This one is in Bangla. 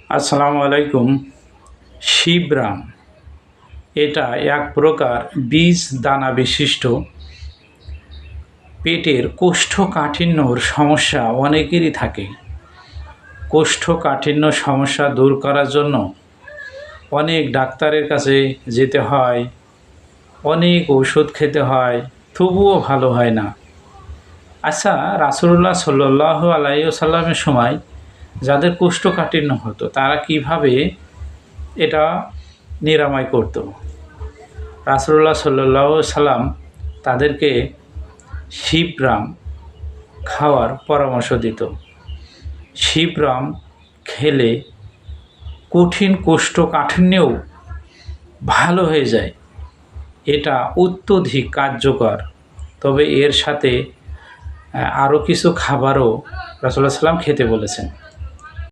আসসালামু আলাইকুম। শিবরাম এটা এক প্রকার বীজ দানা বিশিষ্ট পেটের কোষ্ঠকাঠিন্যর সমস্যা অনেকেরই থাকে। কোষ্ঠকাঠিন্য সমস্যা দূর করার জন্য অনেক ডাক্তারের কাছে যেতে হয়, অনেক ওষুধ খেতে হয়, তবুও ভালো হয় না। আচ্ছা, রাসূলুল্লাহ সাল্লাল্লাহু আলাইহি ওয়াসাল্লামের সময় যাদের কোষ্ঠকাঠিন্য হতো তারা কিভাবে এটা নিরাময় করত? রাসূলুল্লাহ সাল্লাল্লাহু আলাইহি সাল্লাম তাদেরকে শিবরাম খাওয়ার পরামর্শ দিত। শিবরাম খেলে কঠিন কোষ্ঠকাঠিন্যও ভালো হয়ে যায়। এটা অত্যধিক কার্যকর। তবে এর সাথে আরও কিছু খাবারও রাসূলুল্লাহ সাল্লাম খেতে বলেছেন।